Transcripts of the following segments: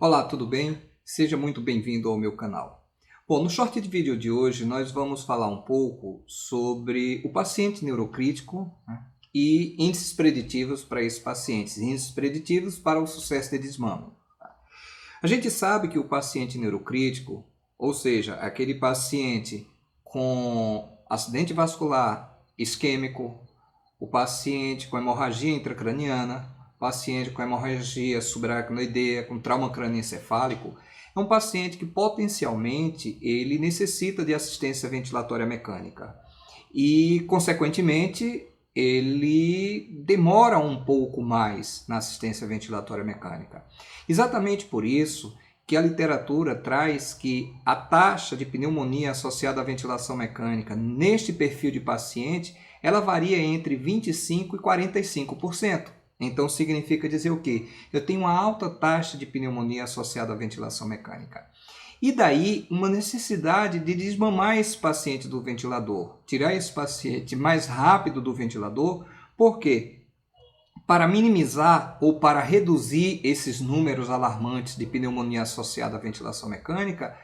Olá, tudo bem? Seja muito bem-vindo ao meu canal. Bom, no short de vídeo de hoje nós vamos falar um pouco sobre o paciente neurocrítico, né, e índices preditivos para esses pacientes, índices preditivos para o sucesso de desmame. A gente sabe que o paciente neurocrítico, ou seja, aquele paciente com acidente vascular isquêmico, o paciente com hemorragia intracraniana, paciente com hemorragia subaracnoideia, com trauma crânioencefálico, é um paciente que potencialmente ele necessita de assistência ventilatória mecânica e, consequentemente, ele demora um pouco mais na assistência ventilatória mecânica. Exatamente por isso que a literatura traz que a taxa de pneumonia associada à ventilação mecânica neste perfil de paciente, ela varia entre 25% e 45%. Então significa dizer o quê? Eu tenho uma alta taxa de pneumonia associada à ventilação mecânica. E daí uma necessidade de desmamar esse paciente do ventilador, tirar esse paciente mais rápido do ventilador, por quê? Para minimizar ou para reduzir esses números alarmantes de pneumonia associada à ventilação mecânica,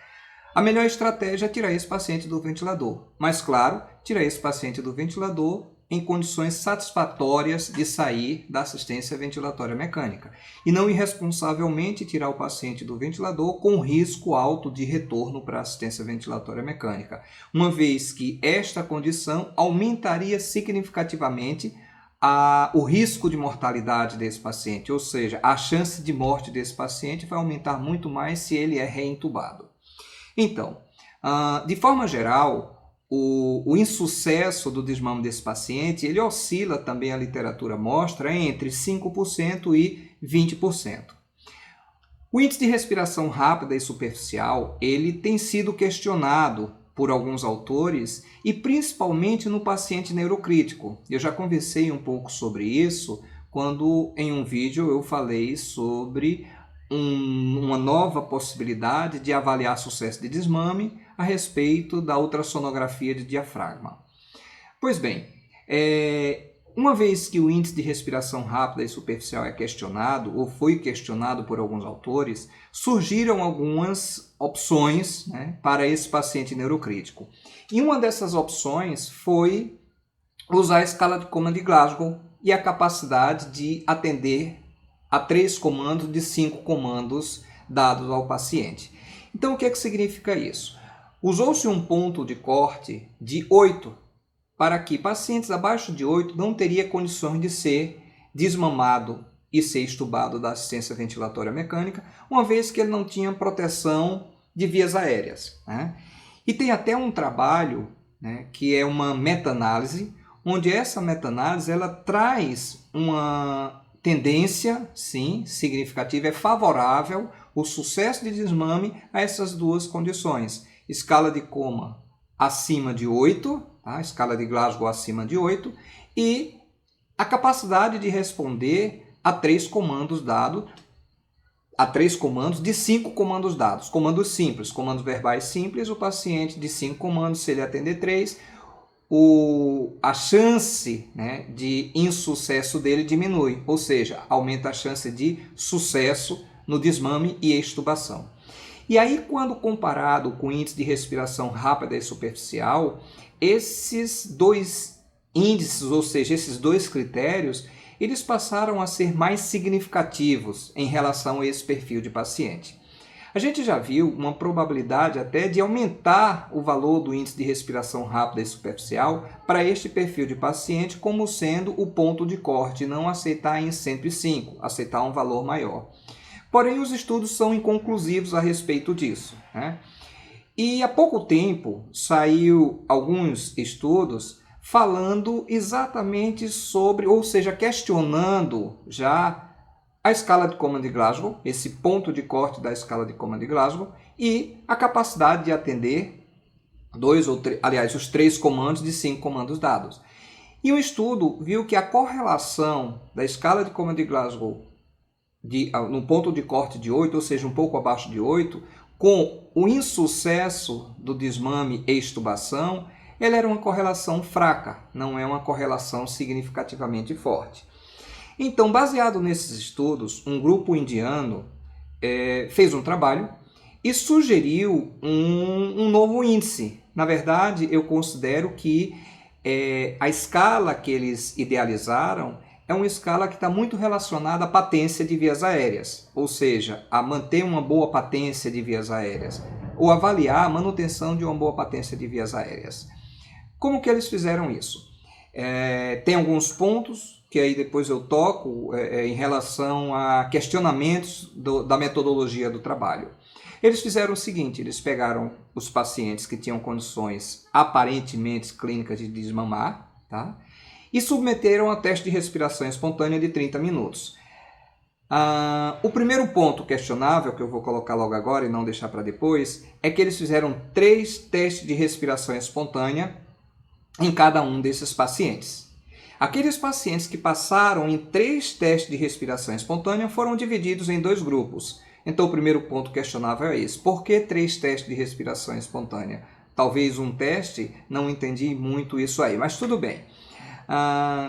a melhor estratégia é tirar esse paciente do ventilador. Mas, claro, tirar esse paciente do ventilador em condições satisfatórias de sair da assistência ventilatória mecânica. E não irresponsavelmente tirar o paciente do ventilador com risco alto de retorno para a assistência ventilatória mecânica, uma vez que esta condição aumentaria significativamente o risco de mortalidade desse paciente, ou seja, a chance de morte desse paciente vai aumentar muito mais se ele é reintubado. Então, de forma geral, o insucesso do desmame desse paciente, ele oscila, também a literatura mostra, entre 5% e 20%. O índice de respiração rápida e superficial, ele tem sido questionado por alguns autores e principalmente no paciente neurocrítico. Eu já conversei um pouco sobre isso quando em um vídeo eu falei sobre uma nova possibilidade de avaliar sucesso de desmame a respeito da ultrassonografia de diafragma. Pois bem, uma vez que o índice de respiração rápida e superficial é questionado, ou foi questionado por alguns autores, surgiram algumas opções, né, para esse paciente neurocrítico. E uma dessas opções foi usar a escala de Coman de Glasgow e a capacidade de atender a 3 comandos de 5 comandos dados ao paciente. Então, o que é que significa isso? Usou-se um ponto de corte de 8, para que pacientes abaixo de 8 não teriam condições de ser desmamado e ser extubado da assistência ventilatória mecânica, uma vez que ele não tinha proteção de vias aéreas, né? E tem até um trabalho, né, que é uma meta-análise, onde essa meta-análise ela traz uma tendência, sim, significativa, é favorável o sucesso de desmame a essas duas condições. Escala de Coman acima de 8, tá? Escala de Glasgow acima de 8, e a capacidade de responder a 3 comandos dados, a 3 comandos de 5 comandos dados. Comandos simples, comandos verbais simples, o paciente de 5 comandos, se ele atender 3, a chance, né, de insucesso dele diminui, ou seja, aumenta a chance de sucesso no desmame e extubação. E aí, quando comparado com o índice de respiração rápida e superficial, esses dois índices, ou seja, esses dois critérios, eles passaram a ser mais significativos em relação a esse perfil de paciente. A gente já viu uma probabilidade até de aumentar o valor do índice de respiração rápida e superficial para este perfil de paciente como sendo o ponto de corte, não aceitar em 105, aceitar um valor maior. Porém, os estudos são inconclusivos a respeito disso, né? E há pouco tempo saiu alguns estudos falando exatamente sobre, ou seja, questionando já a escala de Coman de Glasgow, esse ponto de corte da escala de Coman de Glasgow, e a capacidade de atender os 3 comandos de 5 comandos dados. E o estudo viu que a correlação da escala de Coman de Glasgow no ponto de corte de 8, ou seja, um pouco abaixo de 8, com o insucesso do desmame e extubação, ela era uma correlação fraca, não é uma correlação significativamente forte. Então, baseado nesses estudos, um grupo indiano fez um trabalho e sugeriu um novo índice. Na verdade, eu considero que a escala que eles idealizaram é uma escala que está muito relacionada à patência de vias aéreas, ou seja, a manter uma boa patência de vias aéreas, ou avaliar a manutenção de uma boa patência de vias aéreas. Como que eles fizeram isso? Tem alguns pontos que aí depois eu toco em relação a questionamentos da metodologia do trabalho. Eles fizeram o seguinte, eles pegaram os pacientes que tinham condições aparentemente clínicas de desmamar, tá? E submeteram a teste de respiração espontânea de 30 minutos. O primeiro ponto questionável, que eu vou colocar logo agora e não deixar para depois, é que eles fizeram 3 testes de respiração espontânea em cada um desses pacientes. Aqueles pacientes que passaram em 3 testes de respiração espontânea foram divididos em 2 grupos. Então, o primeiro ponto questionável é esse. Por que 3 testes de respiração espontânea? Talvez um teste, não entendi muito isso aí, mas tudo bem.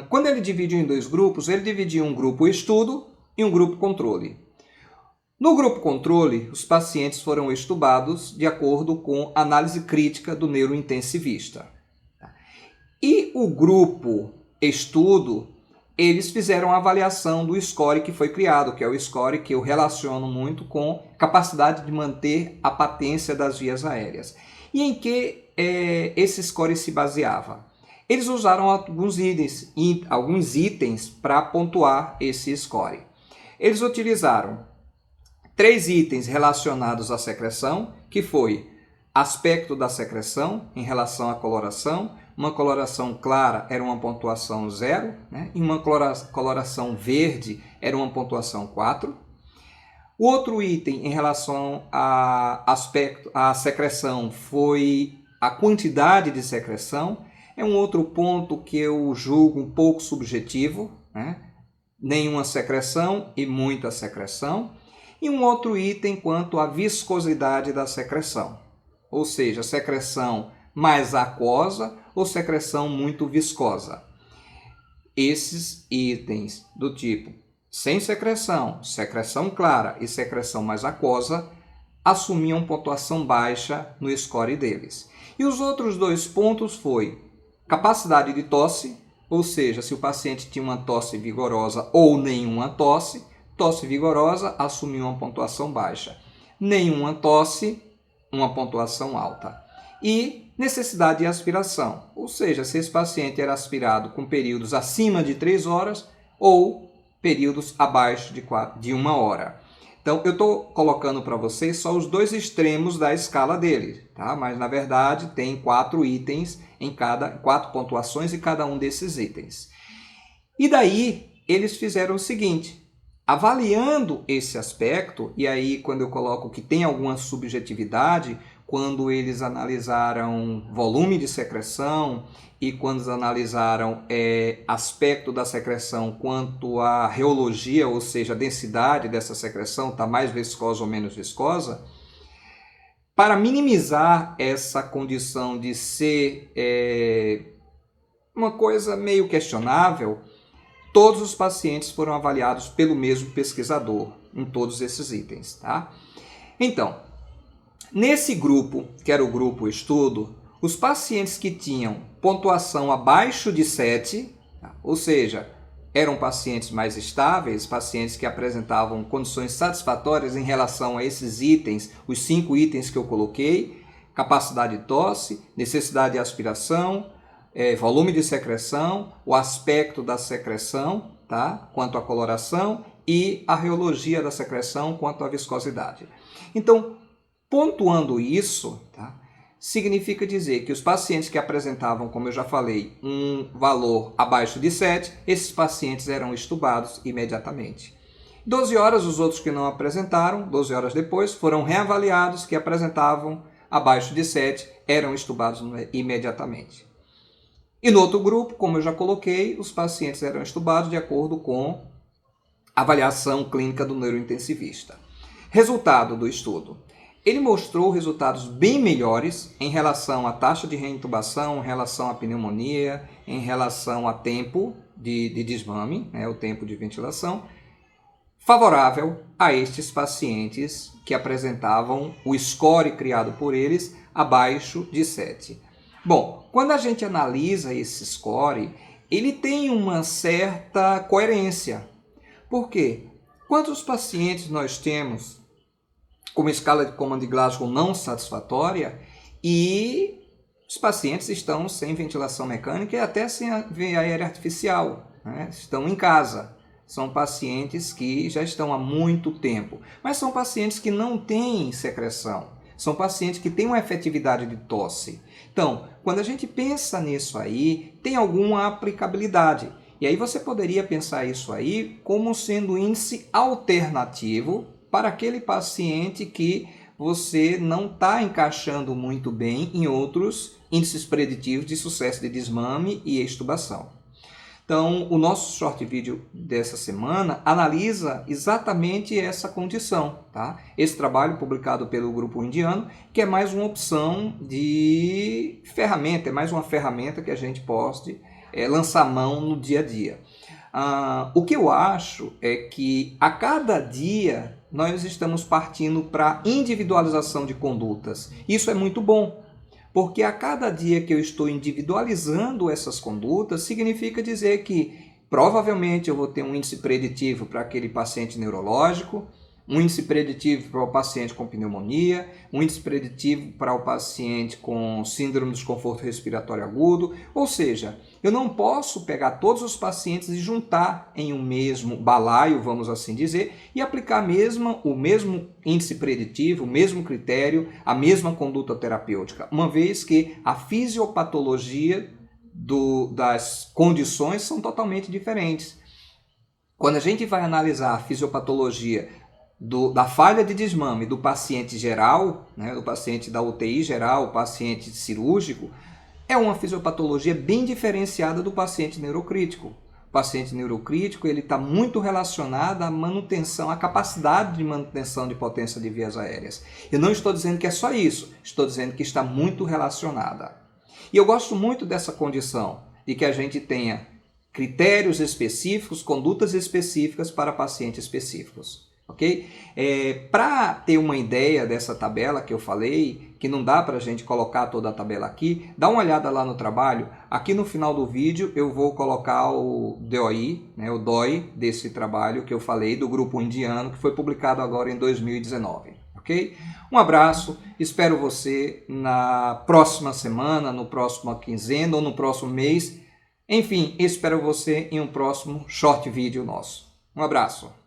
Quando ele dividiu em 2 grupos, ele dividiu um grupo estudo e um grupo controle. No grupo controle, os pacientes foram estudados de acordo com análise crítica do neurointensivista. E o grupo estudo, eles fizeram a avaliação do score que foi criado, que é o score que eu relaciono muito com capacidade de manter a patência das vias aéreas. E em que esse score se baseava? Eles usaram alguns itens para pontuar esse score. Eles utilizaram 3 itens relacionados à secreção, que foi aspecto da secreção em relação à coloração. Uma coloração clara era uma pontuação 0, né? E uma coloração verde era uma pontuação 4. O outro item em relação à secreção foi a quantidade de secreção. É um outro ponto que eu julgo um pouco subjetivo, né? Nenhuma secreção e muita secreção. E um outro item quanto à viscosidade da secreção, ou seja, secreção mais aquosa ou secreção muito viscosa. Esses itens do tipo sem secreção, secreção clara e secreção mais aquosa assumiam pontuação baixa no score deles. E os outros 2 pontos foi capacidade de tosse, ou seja, se o paciente tinha uma tosse vigorosa ou nenhuma tosse, tosse vigorosa assumiu uma pontuação baixa. Nenhuma tosse, uma pontuação alta. E necessidade de aspiração, ou seja, se esse paciente era aspirado com períodos acima de 3 horas ou períodos abaixo de 1 hora. Então, eu estou colocando para vocês só os 2 extremos da escala dele, tá? Mas, na verdade, tem 4 itens em 4 pontuações em cada um desses itens. E daí, eles fizeram o seguinte, avaliando esse aspecto, e aí quando eu coloco que tem alguma subjetividade, quando eles analisaram volume de secreção e quando eles analisaram aspecto da secreção quanto à reologia, ou seja, a densidade dessa secreção, está mais viscosa ou menos viscosa, para minimizar essa condição de ser uma coisa meio questionável, todos os pacientes foram avaliados pelo mesmo pesquisador em todos esses itens, tá? Então, nesse grupo, que era o grupo estudo, os pacientes que tinham pontuação abaixo de 7, ou seja, eram pacientes mais estáveis, pacientes que apresentavam condições satisfatórias em relação a esses itens, os 5 itens que eu coloquei, capacidade de tosse, necessidade de aspiração, volume de secreção, o aspecto da secreção, tá? Quanto à coloração e a reologia da secreção quanto à viscosidade. Então, pontuando isso, tá? Significa dizer que os pacientes que apresentavam, como eu já falei, um valor abaixo de 7, esses pacientes eram estubados imediatamente. 12 horas, os outros que não apresentaram, 12 horas depois, foram reavaliados, que apresentavam abaixo de 7, eram estubados imediatamente. E no outro grupo, como eu já coloquei, os pacientes eram estubados de acordo com a avaliação clínica do neurointensivista. Resultado do estudo. Ele mostrou resultados bem melhores em relação à taxa de reintubação, em relação à pneumonia, em relação a tempo de desmame, né, o tempo de ventilação, favorável a estes pacientes que apresentavam o score criado por eles abaixo de 7. Bom, quando a gente analisa esse score, ele tem uma certa coerência. Por quê? Quantos pacientes nós temos com uma escala de Command de Glasgow não satisfatória e os pacientes estão sem ventilação mecânica e até sem a veia aérea artificial, né? Estão em casa. São pacientes que já estão há muito tempo, mas são pacientes que não têm secreção. São pacientes que têm uma efetividade de tosse. Então, quando a gente pensa nisso aí, tem alguma aplicabilidade. E aí você poderia pensar isso aí como sendo índice alternativo para aquele paciente que você não está encaixando muito bem em outros índices preditivos de sucesso de desmame e extubação. Então, o nosso short vídeo dessa semana analisa exatamente essa condição, tá? Esse trabalho publicado pelo grupo indiano, que é mais uma opção de ferramenta, é mais uma ferramenta que a gente pode lançar mão no dia a dia. O que eu acho é que a cada dia nós estamos partindo para individualização de condutas. Isso é muito bom. Porque a cada dia que eu estou individualizando essas condutas, significa dizer que provavelmente eu vou ter um índice preditivo para aquele paciente neurológico, um índice preditivo para o paciente com pneumonia, um índice preditivo para o paciente com síndrome de desconforto respiratório agudo. Ou seja, eu não posso pegar todos os pacientes e juntar em um mesmo balaio, vamos assim dizer, e aplicar o mesmo índice preditivo, o mesmo critério, a mesma conduta terapêutica, uma vez que a fisiopatologia das condições são totalmente diferentes. Quando a gente vai analisar a fisiopatologia da falha de desmame do paciente geral, né, do paciente da UTI geral, o paciente cirúrgico, é uma fisiopatologia bem diferenciada do paciente neurocrítico. O paciente neurocrítico está muito relacionado à manutenção, à capacidade de manutenção de potência de vias aéreas. Eu não estou dizendo que é só isso, estou dizendo que está muito relacionada. E eu gosto muito dessa condição, de que a gente tenha critérios específicos, condutas específicas para pacientes específicos. Ok? Para ter uma ideia dessa tabela que eu falei, que não dá para a gente colocar toda a tabela aqui, dá uma olhada lá no trabalho. Aqui no final do vídeo eu vou colocar o DOI, né, o DOI desse trabalho que eu falei do grupo indiano, que foi publicado agora em 2019. Ok? Um abraço, espero você na próxima semana, no próximo quinzena ou no próximo mês. Enfim, espero você em um próximo short vídeo nosso. Um abraço.